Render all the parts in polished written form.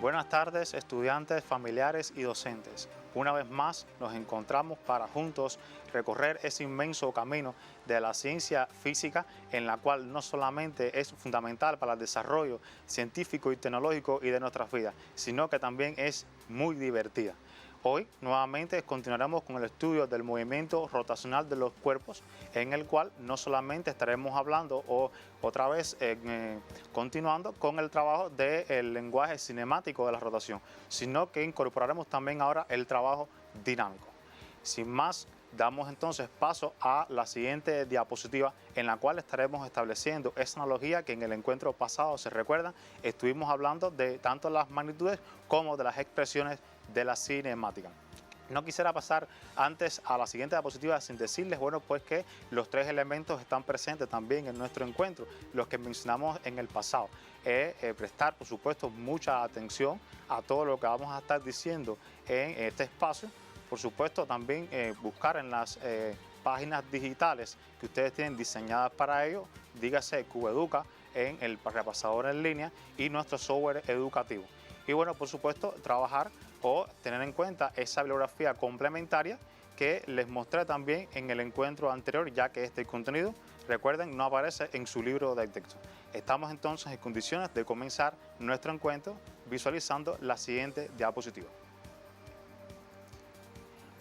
Buenas tardes, estudiantes, familiares y docentes. Una vez más nos encontramos para juntos recorrer ese inmenso camino de la ciencia física, en la cual no solamente es fundamental para el desarrollo científico y tecnológico y de nuestras vidas, sino que también es muy divertida. Hoy nuevamente continuaremos con el estudio del movimiento rotacional de los cuerpos, en el cual no solamente estaremos hablando otra vez continuando con el trabajo del lenguaje cinemático de la rotación, sino que incorporaremos también ahora el trabajo dinámico. Sin más, damos entonces paso a la siguiente diapositiva, en la cual estaremos estableciendo esa analogía que en el encuentro pasado, se recuerdan, estuvimos hablando de tanto las magnitudes como de las expresiones de la cinemática. No quisiera pasar antes a la siguiente diapositiva sin decirles, bueno, pues que los tres elementos están presentes también en nuestro encuentro, los que mencionamos en el pasado. Prestar, por supuesto, mucha atención a todo lo que vamos a estar diciendo en este espacio. Por supuesto, también buscar en las páginas digitales que ustedes tienen diseñadas para ello, dígase QEduca en el repasador en línea y nuestro software educativo. Y bueno, por supuesto, trabajar o tener en cuenta esa bibliografía complementaria que les mostré también en el encuentro anterior, ya que este contenido, recuerden, no aparece en su libro de texto. Estamos entonces en condiciones de comenzar nuestro encuentro visualizando la siguiente diapositiva.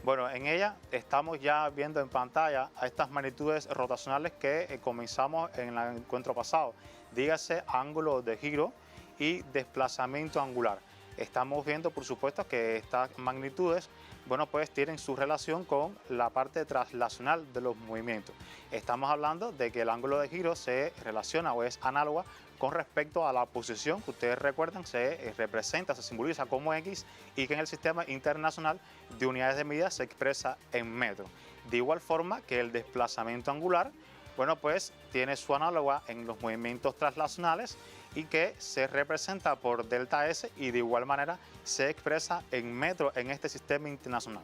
Bueno, en ella estamos ya viendo en pantalla a estas magnitudes rotacionales que comenzamos en el encuentro pasado. Dígase ángulo de giro y desplazamiento angular. Estamos viendo, por supuesto, que estas magnitudes, bueno, pues tienen su relación con la parte traslacional de los movimientos. Estamos hablando de que el ángulo de giro se relaciona o es análoga con respecto a la posición que ustedes recuerdan se representa, se simboliza como X y que en el sistema internacional de unidades de medida se expresa en metros. De igual forma que el desplazamiento angular, bueno, pues tiene su análoga en los movimientos traslacionales y que se representa por delta S y de igual manera se expresa en metros en este sistema internacional.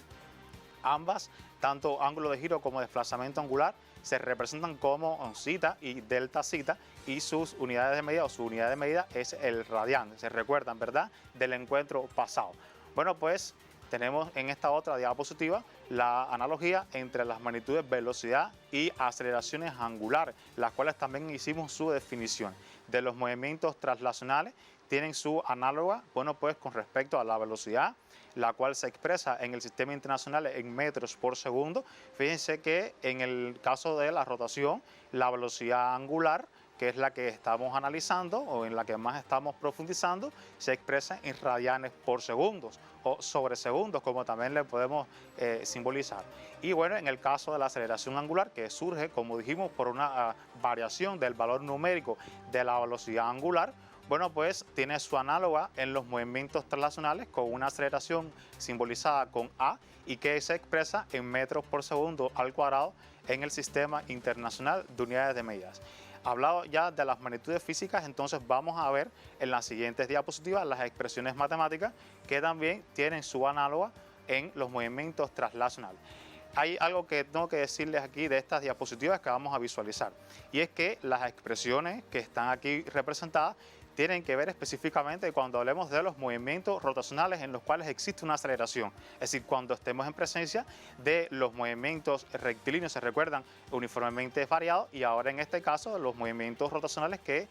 Ambas, tanto ángulo de giro como desplazamiento angular, se representan como zeta y delta zeta y sus unidades de medida o su unidad de medida es el radián. Se recuerdan, ¿verdad?, del encuentro pasado. Bueno, pues tenemos en esta otra diapositiva la analogía entre las magnitudes velocidad y aceleraciones angulares, las cuales también hicimos su definición. De los movimientos traslacionales tienen su análoga, bueno, pues con respecto a la velocidad, la cual se expresa en el sistema internacional en metros por segundo. Fíjense que en el caso de la rotación, la velocidad angular, que es la que estamos analizando o en la que más estamos profundizando, se expresa en radianes por segundos o sobre segundos, como también le podemos simbolizar. Y bueno, en el caso de la aceleración angular, que surge, como dijimos, por una variación del valor numérico de la velocidad angular, bueno, pues tiene su análoga en los movimientos traslacionales con una aceleración simbolizada con A y que se expresa en metros por segundo al cuadrado en el sistema internacional de unidades de medidas. Hablado ya de las magnitudes físicas, entonces vamos a ver en las siguientes diapositivas las expresiones matemáticas que también tienen su análoga en los movimientos traslacionales. Hay algo que tengo que decirles aquí de estas diapositivas que vamos a visualizar, y es que las expresiones que están aquí representadas tienen que ver específicamente cuando hablemos de los movimientos rotacionales en los cuales existe una aceleración, es decir, cuando estemos en presencia de los movimientos rectilíneos, se recuerdan, uniformemente variados, y ahora en este caso los movimientos rotacionales que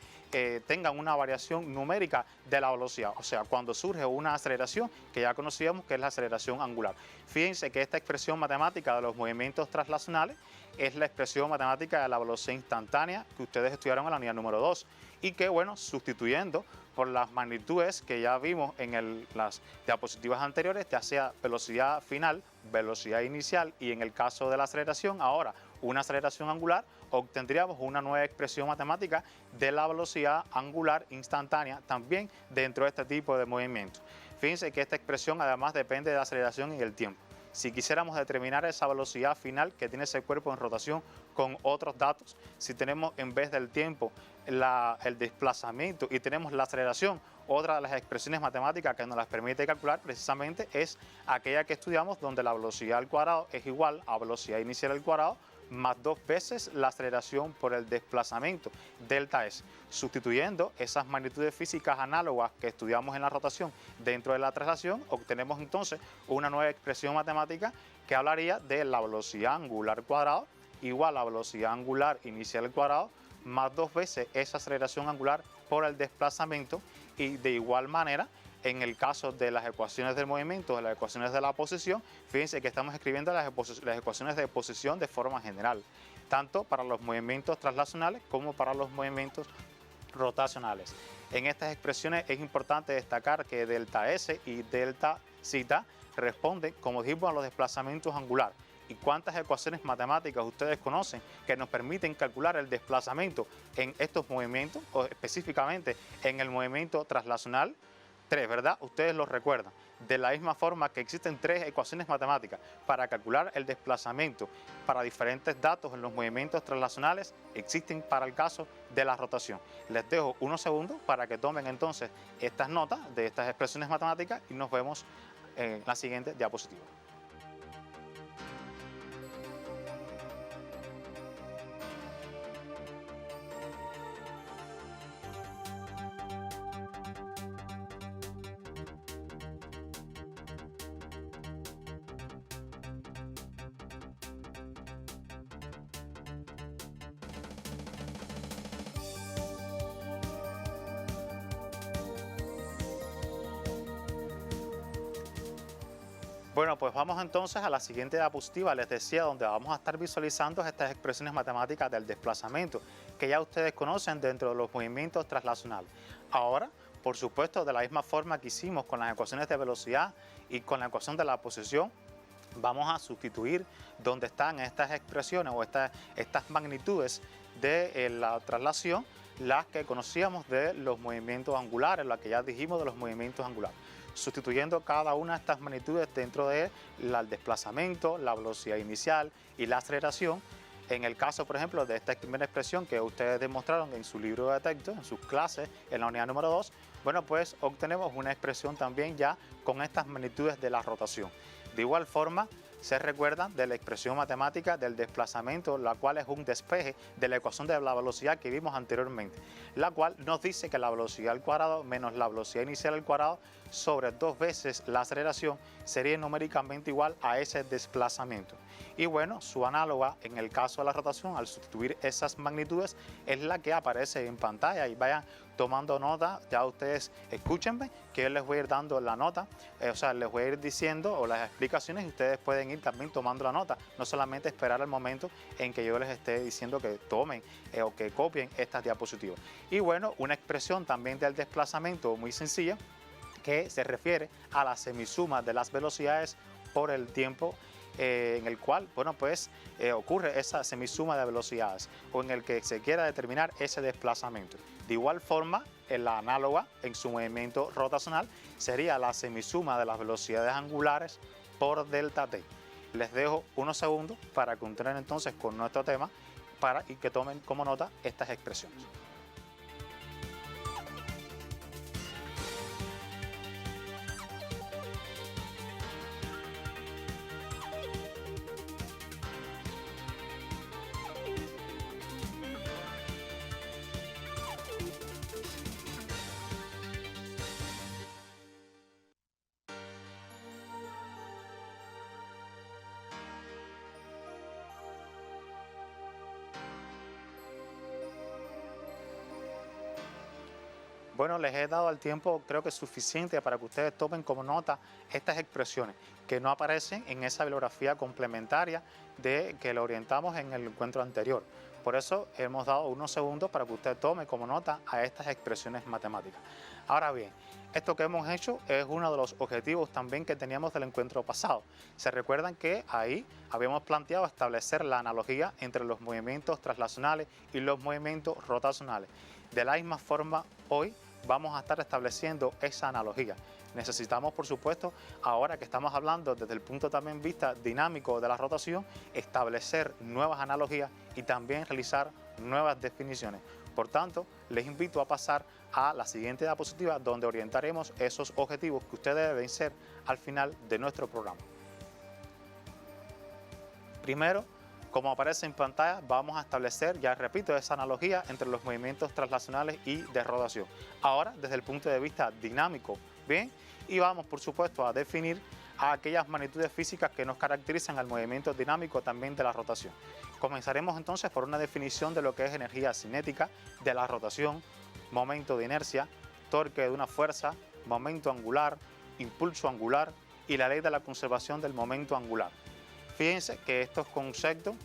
tengan una variación numérica de la velocidad, o sea, cuando surge una aceleración que ya conocíamos que es la aceleración angular. Fíjense que esta expresión matemática de los movimientos traslacionales es la expresión matemática de la velocidad instantánea que ustedes estudiaron en la unidad número 2 y que, bueno, sustituyendo por las magnitudes que ya vimos en las diapositivas anteriores, ya sea velocidad final, velocidad inicial y en el caso de la aceleración, ahora una aceleración angular, obtendríamos una nueva expresión matemática de la velocidad angular instantánea también dentro de este tipo de movimientos. Fíjense que esta expresión además depende de la aceleración y el tiempo. Si quisiéramos determinar esa velocidad final que tiene ese cuerpo en rotación con otros datos, si tenemos en vez del tiempo el desplazamiento y tenemos la aceleración, otra de las expresiones matemáticas que nos las permite calcular precisamente es aquella que estudiamos donde la velocidad al cuadrado es igual a velocidad inicial al cuadrado más 2 veces la aceleración por el desplazamiento, delta S. Sustituyendo esas magnitudes físicas análogas que estudiamos en la rotación dentro de la traslación, obtenemos entonces una nueva expresión matemática que hablaría de la velocidad angular cuadrado igual a la velocidad angular inicial cuadrado más 2 veces esa aceleración angular por el desplazamiento, y de igual manera en el caso de las ecuaciones del movimiento, de las ecuaciones de la posición, fíjense que estamos escribiendo las ecuaciones de posición de forma general, tanto para los movimientos traslacionales como para los movimientos rotacionales. En estas expresiones es importante destacar que delta S y delta zeta responden, como dijimos, a los desplazamientos angulares. ¿Y cuántas ecuaciones matemáticas ustedes conocen que nos permiten calcular el desplazamiento en estos movimientos, o específicamente en el movimiento traslacional? 3, ¿verdad? Ustedes lo recuerdan. De la misma forma que existen 3 ecuaciones matemáticas para calcular el desplazamiento para diferentes datos en los movimientos traslacionales, existen para el caso de la rotación. Les dejo unos segundos para que tomen entonces estas notas de estas expresiones matemáticas y nos vemos en la siguiente diapositiva. Bueno, pues vamos entonces a la siguiente diapositiva, les decía, donde vamos a estar visualizando estas expresiones matemáticas del desplazamiento, que ya ustedes conocen dentro de los movimientos traslacionales. Ahora, por supuesto, de la misma forma que hicimos con las ecuaciones de velocidad y con la ecuación de la posición, vamos a sustituir donde están estas expresiones o estas magnitudes de la traslación, las que conocíamos de los movimientos angulares, las que ya dijimos de los movimientos angulares, sustituyendo cada una de estas magnitudes dentro del desplazamiento, la velocidad inicial y la aceleración. En el caso, por ejemplo, de esta primera expresión que ustedes demostraron en su libro de texto, en sus clases, en la unidad número 2, bueno, pues obtenemos una expresión también ya con estas magnitudes de la rotación. De igual forma, se recuerdan de la expresión matemática del desplazamiento, la cual es un despeje de la ecuación de la velocidad que vimos anteriormente, la cual nos dice que la velocidad al cuadrado menos la velocidad inicial al cuadrado sobre 2 veces la aceleración sería numéricamente igual a ese desplazamiento. Y bueno, su análoga en el caso de la rotación, al sustituir esas magnitudes, es la que aparece en pantalla, y vayan tomando nota. Ya ustedes escúchenme que yo les voy a ir dando la nota, o sea, les voy a ir diciendo o las explicaciones, y ustedes pueden ir también tomando la nota, no solamente esperar el momento en que yo les esté diciendo que tomen o que copien estas diapositivas. Y bueno, una expresión también del desplazamiento muy sencilla, que se refiere a la semisuma de las velocidades por el tiempo en el cual, bueno, pues ocurre esa semisuma de velocidades, o en el que se quiera determinar ese desplazamiento. De igual forma, en la análoga, en su movimiento rotacional, sería la semisuma de las velocidades angulares por delta t. Les dejo unos segundos para continuar entonces con nuestro tema y que tomen como nota estas expresiones. Bueno, les he dado el tiempo, creo que suficiente para que ustedes tomen como nota estas expresiones que no aparecen en esa bibliografía complementaria de que lo orientamos en el encuentro anterior. Por eso hemos dado unos segundos para que usted tome como nota a estas expresiones matemáticas. Ahora bien, esto que hemos hecho es uno de los objetivos también que teníamos del encuentro pasado. Se recuerdan que ahí habíamos planteado establecer la analogía entre los movimientos traslacionales y los movimientos rotacionales. De la misma forma, hoy vamos a estar estableciendo esa analogía. Necesitamos, por supuesto, ahora que estamos hablando desde el punto también vista dinámico de la rotación, establecer nuevas analogías y también realizar nuevas definiciones. Por tanto, les invito a pasar a la siguiente diapositiva, donde orientaremos esos objetivos que ustedes deben ser al final de nuestro programa. Primero, Como aparece en pantalla, vamos a establecer, ya repito, esa analogía entre los movimientos translacionales y de rotación. Ahora, desde el punto de vista dinámico, ¿bien? Y vamos, por supuesto, a definir aquellas magnitudes físicas que nos caracterizan al movimiento dinámico también de la rotación. Comenzaremos entonces por una definición de lo que es energía cinética de la rotación, momento de inercia, torque de una fuerza, momento angular, impulso angular y la ley de la conservación del momento angular. Fíjense que estos conceptos,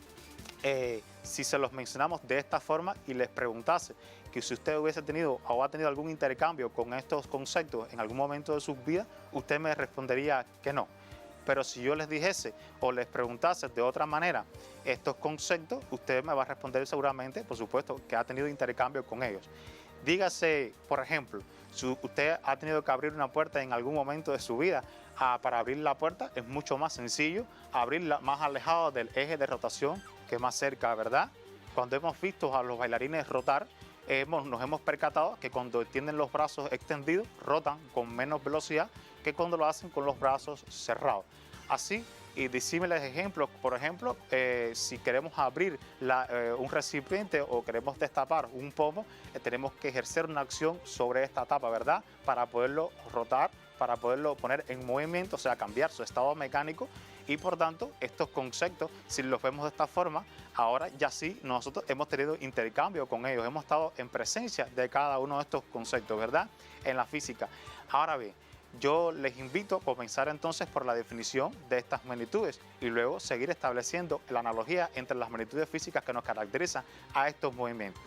si se los mencionamos de esta forma y les preguntase que si usted hubiese tenido o ha tenido algún intercambio con estos conceptos en algún momento de su vida, usted me respondería que no. Pero si yo les dijese o les preguntase de otra manera estos conceptos, usted me va a responder seguramente, por supuesto, que ha tenido intercambio con ellos. Dígase, por ejemplo, si usted ha tenido que abrir una puerta en algún momento de su vida, para abrir la puerta es mucho más sencillo abrirla más alejado del eje de rotación que más cerca, ¿verdad? Cuando hemos visto a los bailarines rotar, nos hemos percatado que cuando tienen los brazos extendidos, rotan con menos velocidad que cuando lo hacen con los brazos cerrados. Así, y disímiles ejemplos, por ejemplo, si queremos abrir un recipiente o queremos destapar un pomo, tenemos que ejercer una acción sobre esta tapa, ¿verdad? Para poderlo rotar, para poderlo poner en movimiento, o sea, cambiar su estado mecánico. Y por tanto, estos conceptos, si los vemos de esta forma, ahora ya sí nosotros hemos tenido intercambio con ellos, hemos estado en presencia de cada uno de estos conceptos, ¿verdad? En la física. Ahora bien, yo les invito a comenzar entonces por la definición de estas magnitudes y luego seguir estableciendo la analogía entre las magnitudes físicas que nos caracterizan a estos movimientos.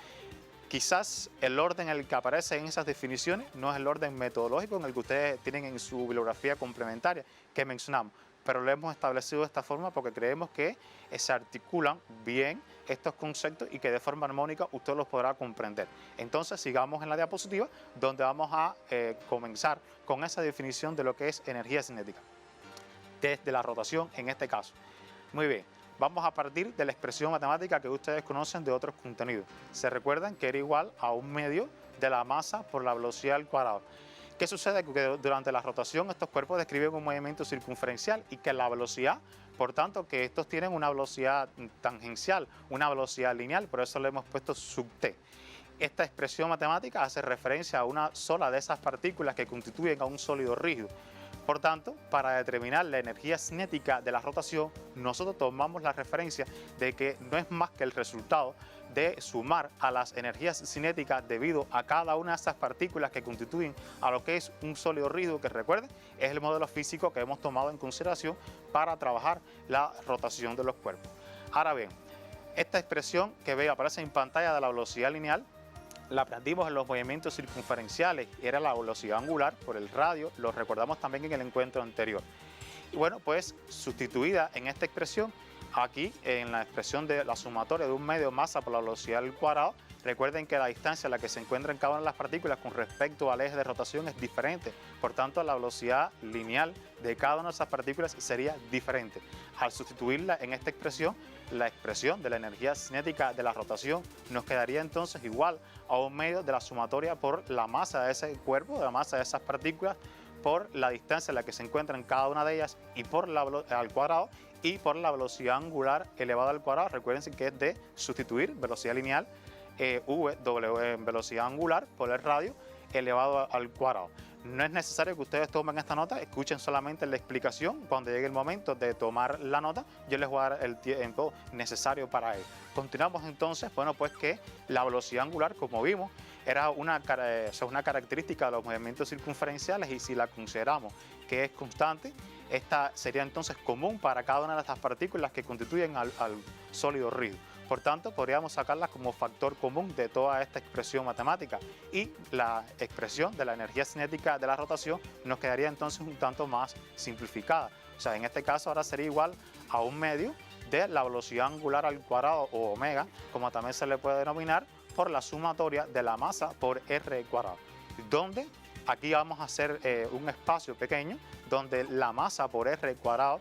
Quizás el orden en el que aparece en esas definiciones no es el orden metodológico en el que ustedes tienen en su bibliografía complementaria que mencionamos, pero lo hemos establecido de esta forma porque creemos que se articulan bien estos conceptos y que de forma armónica usted los podrá comprender. Entonces sigamos en la diapositiva donde vamos a comenzar con esa definición de lo que es energía cinética, desde la rotación en este caso. Muy bien. Vamos a partir de la expresión matemática que ustedes conocen de otros contenidos. Se recuerdan que era igual a un medio de la masa por la velocidad al cuadrado. ¿Qué sucede? Que durante la rotación estos cuerpos describen un movimiento circunferencial y que la velocidad, por tanto, que estos tienen una velocidad tangencial, una velocidad lineal, por eso le hemos puesto sub t. Esta expresión matemática hace referencia a una sola de esas partículas que constituyen a un sólido rígido. Por tanto, para determinar la energía cinética de la rotación, nosotros tomamos la referencia de que no es más que el resultado de sumar a las energías cinéticas debido a cada una de esas partículas que constituyen a lo que es un sólido rígido, que recuerden, es el modelo físico que hemos tomado en consideración para trabajar la rotación de los cuerpos. Ahora bien, esta expresión que aparece en pantalla de la velocidad lineal, la aprendimos en los movimientos circunferenciales, era la velocidad angular por el radio, lo recordamos también en el encuentro anterior. Y bueno, pues sustituida en esta expresión, aquí en la expresión de la sumatoria de un medio masa por la velocidad al cuadrado, recuerden que la distancia a la que se encuentran cada una de las partículas con respecto al eje de rotación es diferente, por tanto la velocidad lineal de cada una de esas partículas sería diferente. Al sustituirla en esta expresión, la expresión de la energía cinética de la rotación nos quedaría entonces igual a un medio de la sumatoria por la masa de ese cuerpo, de la masa de esas partículas, por la distancia en la que se encuentran cada una de ellas y por al cuadrado y por la velocidad angular elevada al cuadrado. Recuerden que es de sustituir velocidad lineal v en velocidad angular por el radio elevado al cuadrado. No es necesario que ustedes tomen esta nota, escuchen solamente la explicación. Cuando llegue el momento de tomar la nota, yo les voy a dar el tiempo necesario para ello. Continuamos entonces, bueno, pues que la velocidad angular, como vimos, era una característica de los movimientos circunferenciales y si la consideramos que es constante, esta sería entonces común para cada una de estas partículas que constituyen al sólido rígido. Por tanto, podríamos sacarlas como factor común de toda esta expresión matemática y la expresión de la energía cinética de la rotación nos quedaría entonces un tanto más simplificada. O sea, en este caso ahora sería igual a un medio de la velocidad angular al cuadrado o omega, como también se le puede denominar, por la sumatoria de la masa por r cuadrado, donde aquí vamos a hacer un espacio pequeño donde la masa por r cuadrado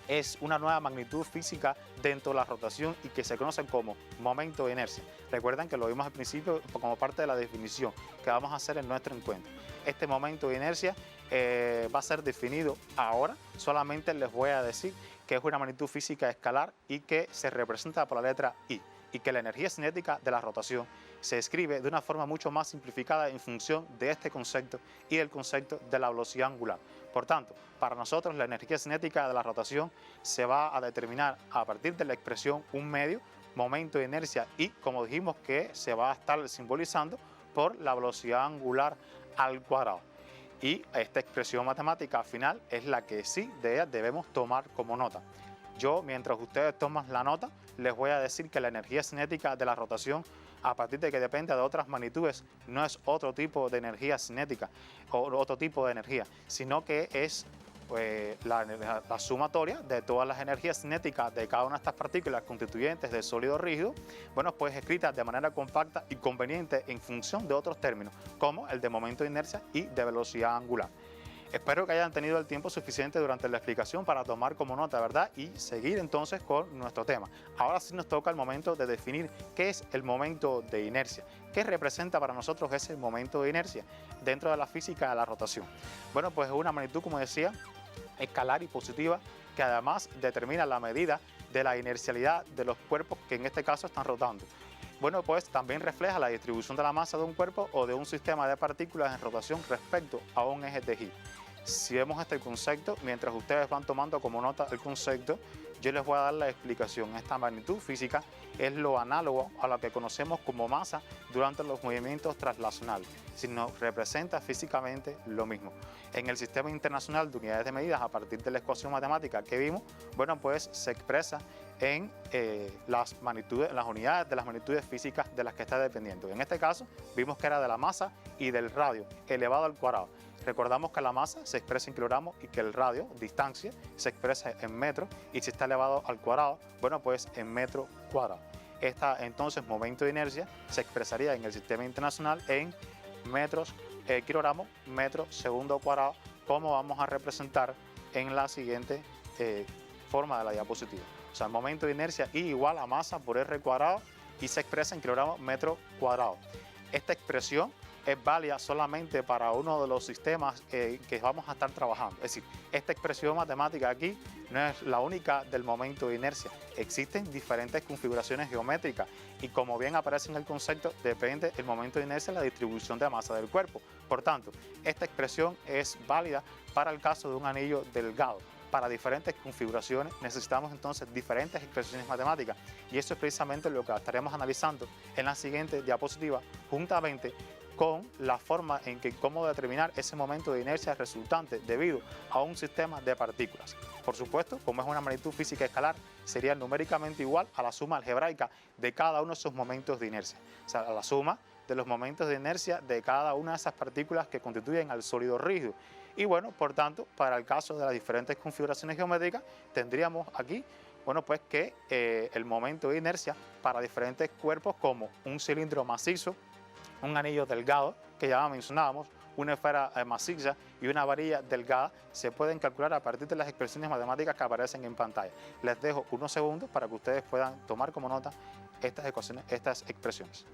es una nueva magnitud física dentro de la rotación y que se conoce como momento de inercia. Recuerden que lo vimos al principio como parte de la definición que vamos a hacer en nuestro encuentro. Este momento de inercia va a ser definido ahora. Solamente les voy a decir que es una magnitud física escalar y que se representa por la letra I, y que la energía cinética de la rotación se escribe de una forma mucho más simplificada en función de este concepto y del concepto de la velocidad angular. Por tanto, para nosotros la energía cinética de la rotación se va a determinar a partir de la expresión un medio, momento de inercia, y como dijimos que se va a estar simbolizando por la velocidad angular al cuadrado. Y esta expresión matemática final es la que sí de ella debemos tomar como nota. Yo, mientras ustedes toman la nota, les voy a decir que la energía cinética de la rotación, a partir de que depende de otras magnitudes, no es otro tipo de energía cinética o otro tipo de energía, sino que es la sumatoria de todas las energías cinéticas de cada una de estas partículas constituyentes del sólido rígido, bueno, pues escritas de manera compacta y conveniente en función de otros términos, como el de momento de inercia y de velocidad angular. Espero que hayan tenido el tiempo suficiente durante la explicación para tomar como nota, ¿verdad? Y seguir entonces con nuestro tema. Ahora sí nos toca el momento de definir qué es el momento de inercia. ¿Qué representa para nosotros ese momento de inercia dentro de la física de la rotación? Bueno, pues es una magnitud, como decía, escalar y positiva, que además determina la medida de la inercialidad de los cuerpos que en este caso están rotando. Bueno, pues también refleja la distribución de la masa de un cuerpo o de un sistema de partículas en rotación respecto a un eje de giro. Si vemos este concepto, mientras ustedes van tomando como nota el concepto, yo les voy a dar la explicación. Esta magnitud física es lo análogo a lo que conocemos como masa durante los movimientos translacionales, sino representa físicamente lo mismo. En el Sistema Internacional de Unidades de Medidas, a partir de la ecuación matemática que vimos, bueno, pues se expresa en las magnitudes, las unidades de las magnitudes físicas de las que está dependiendo. En este caso, vimos que era de la masa y del radio elevado al cuadrado. Recordamos que la masa se expresa en kilogramos y que el radio, distancia, se expresa en metros, y si está elevado al cuadrado, bueno, pues en metro cuadrado. Entonces, momento de inercia se expresaría en el sistema internacional en metros, kilogramos, metro, segundo cuadrado, como vamos a representar en la siguiente forma de la diapositiva. O sea, el momento de inercia I igual a masa por R cuadrado y se expresa en kilogramos metro cuadrado. Esta expresión es válida solamente para uno de los sistemas que vamos a estar trabajando. Es decir, esta expresión matemática aquí no es la única del momento de inercia. Existen diferentes configuraciones geométricas y, como bien aparece en el concepto, depende el momento de inercia de la distribución de masa del cuerpo. Por tanto, esta expresión es válida para el caso de un anillo delgado. Para diferentes configuraciones necesitamos entonces diferentes expresiones matemáticas, y eso es precisamente lo que estaremos analizando en la siguiente diapositiva, juntamente con la forma en que cómo determinar ese momento de inercia resultante debido a un sistema de partículas. Por supuesto, como es una magnitud física escalar, sería numéricamente igual a la suma algebraica de cada uno de esos momentos de inercia, o sea, a la suma de los momentos de inercia de cada una de esas partículas que constituyen al sólido rígido. Y bueno, por tanto, para el caso de las diferentes configuraciones geométricas, tendríamos aquí, bueno, pues que el momento de inercia para diferentes cuerpos, como un cilindro macizo, un anillo delgado, que ya mencionábamos, una esfera maciza y una varilla delgada, se pueden calcular a partir de las expresiones matemáticas que aparecen en pantalla. Les dejo unos segundos para que ustedes puedan tomar como nota estas expresiones.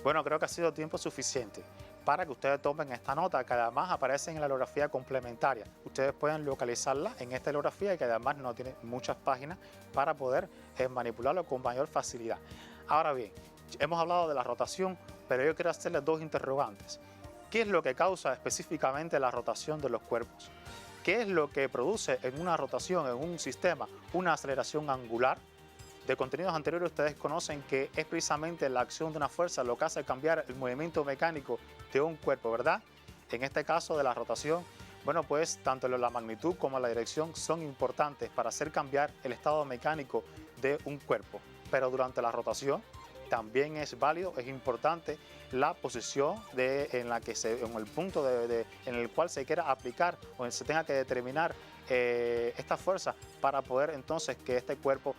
Bueno, creo que ha sido tiempo suficiente para que ustedes tomen esta nota, que además aparece en la holografía complementaria. Ustedes pueden localizarla en esta holografía, y que además no tiene muchas páginas para poder manipularlo con mayor facilidad. Ahora bien, hemos hablado de la rotación, pero yo quiero hacerle dos interrogantes. ¿Qué es lo que causa específicamente la rotación de los cuerpos? ¿Qué es lo que produce en una rotación, en un sistema, una aceleración angular? De contenidos anteriores ustedes conocen que es precisamente la acción de una fuerza lo que hace cambiar el movimiento mecánico de un cuerpo, ¿verdad? En este caso de la rotación, bueno, pues tanto la magnitud como la dirección son importantes para hacer cambiar el estado mecánico de un cuerpo. Pero durante la rotación también es válido, es importante la posición en el punto en el cual se quiera aplicar o se tenga que determinar esta fuerza para poder entonces que este cuerpo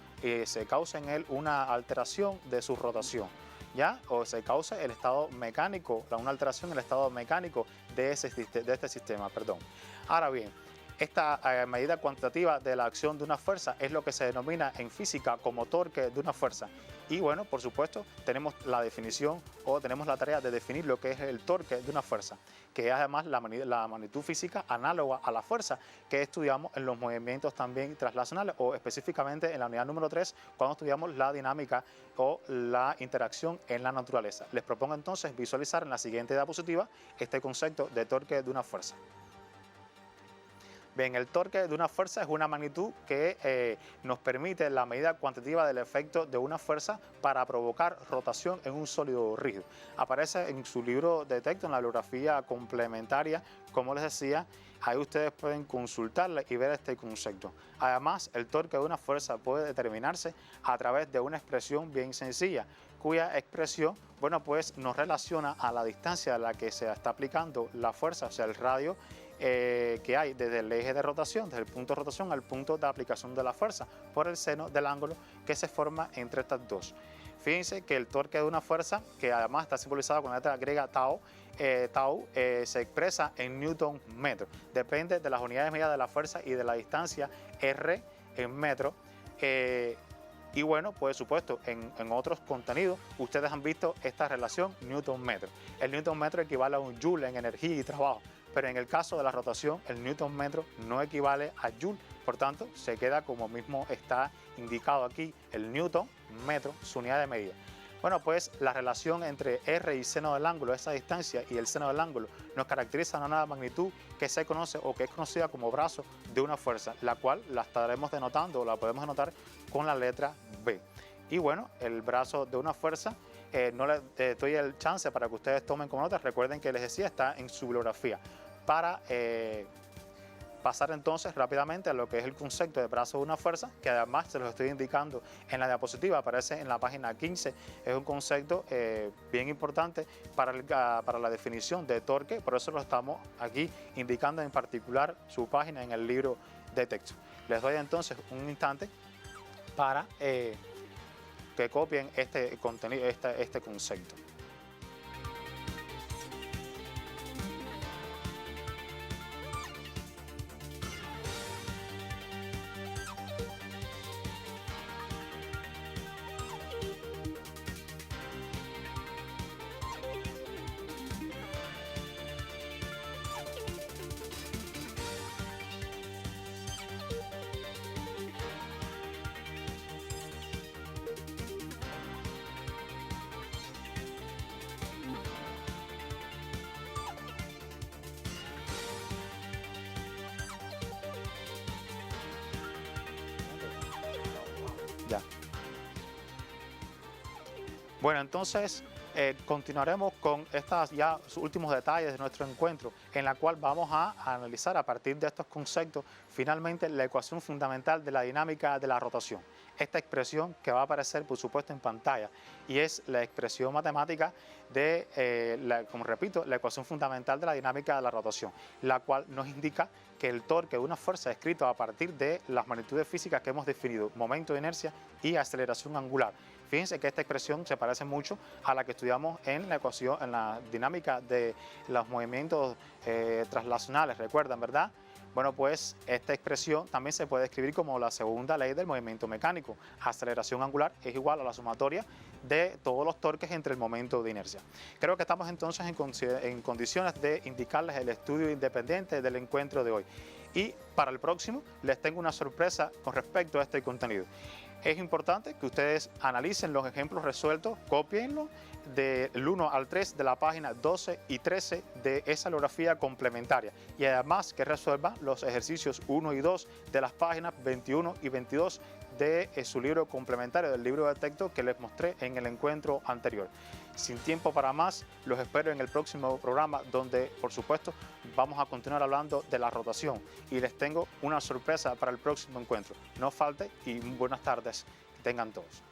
se cause en él una alteración de su rotación, ¿ya? O se cause el estado mecánico, una alteración en el estado mecánico de este sistema, perdón. Ahora bien, esta medida cuantitativa de la acción de una fuerza es lo que se denomina en física como torque de una fuerza. Y bueno, por supuesto, tenemos la definición o tenemos la tarea de definir lo que es el torque de una fuerza, que es además la magnitud física análoga a la fuerza que estudiamos en los movimientos también translacionales o específicamente en la unidad número 3 cuando estudiamos la dinámica o la interacción en la naturaleza. Les propongo entonces visualizar en la siguiente diapositiva este concepto de torque de una fuerza. Bien, el torque de una fuerza es una magnitud que nos permite la medida cuantitativa del efecto de una fuerza para provocar rotación en un sólido rígido. Aparece en su libro de texto, en la bibliografía complementaria, como les decía, ahí ustedes pueden consultarla y ver este concepto. Además, el torque de una fuerza puede determinarse a través de una expresión bien sencilla, cuya expresión, bueno, pues nos relaciona a la distancia a la que se está aplicando la fuerza, o sea, el radio que hay desde el eje de rotación, desde el punto de rotación al punto de aplicación de la fuerza, por el seno del ángulo que se forma entre estas dos. Fíjense que el torque de una fuerza, que además está simbolizado con la letra griega tau, se expresa en newton metro. Depende de las unidades de medida de la fuerza y de la distancia r en metro. Y bueno, por supuesto, en otros contenidos ustedes han visto esta relación newton-metro. El newton-metro equivale a un joule en energía y trabajo, pero en el caso de la rotación, el newton-metro no equivale a joule. Por tanto, se queda como mismo está indicado aquí, el newton-metro, su unidad de medida. Bueno, pues la relación entre R y seno del ángulo, esa distancia y el seno del ángulo, nos caracteriza una magnitud que se conoce o que es conocida como brazo de una fuerza, la cual la estaremos denotando o la podemos denotar con la letra B. Y bueno, el brazo de una fuerza, no les doy el chance para que ustedes tomen como nota. Recuerden que les decía, está en su bibliografía. Para pasar entonces rápidamente a lo que es el concepto de brazo de una fuerza, que además se los estoy indicando en la diapositiva, aparece en la página 15, es un concepto bien importante para la definición de torque, por eso lo estamos aquí indicando en particular su página en el libro de texto. Les doy entonces un instante para que copien este contenido, este concepto. Ya. Bueno, entonces continuaremos con estos ya últimos detalles de nuestro encuentro, en la cual vamos a analizar a partir de estos conceptos finalmente la ecuación fundamental de la dinámica de la rotación. Esta expresión que va a aparecer por supuesto en pantalla y es la expresión matemática de, como repito, la ecuación fundamental de la dinámica de la rotación, la cual nos indica que el torque de una fuerza es escrito a partir de las magnitudes físicas que hemos definido, momento de inercia y aceleración angular. Fíjense que esta expresión se parece mucho a la que estudiamos en la ecuación, en la dinámica de los movimientos translacionales, ¿recuerdan, verdad? Bueno, pues esta expresión también se puede escribir como la segunda ley del movimiento mecánico. Aceleración angular es igual a la sumatoria de todos los torques entre el momento de inercia. Creo que estamos entonces en condiciones de indicarles el estudio independiente del encuentro de hoy. Y para el próximo les tengo una sorpresa con respecto a este contenido. Es importante que ustedes analicen los ejemplos resueltos, copienlos del 1 al 3 de la página 12 y 13 de esa bibliografía complementaria y además que resuelvan los ejercicios 1 y 2 de las páginas 21 y 22 de su libro complementario, del libro de texto que les mostré en el encuentro anterior. Sin tiempo para más, los espero en el próximo programa donde, por supuesto, vamos a continuar hablando de la rotación y les tengo una sorpresa para el próximo encuentro. No falte y buenas tardes que tengan todos.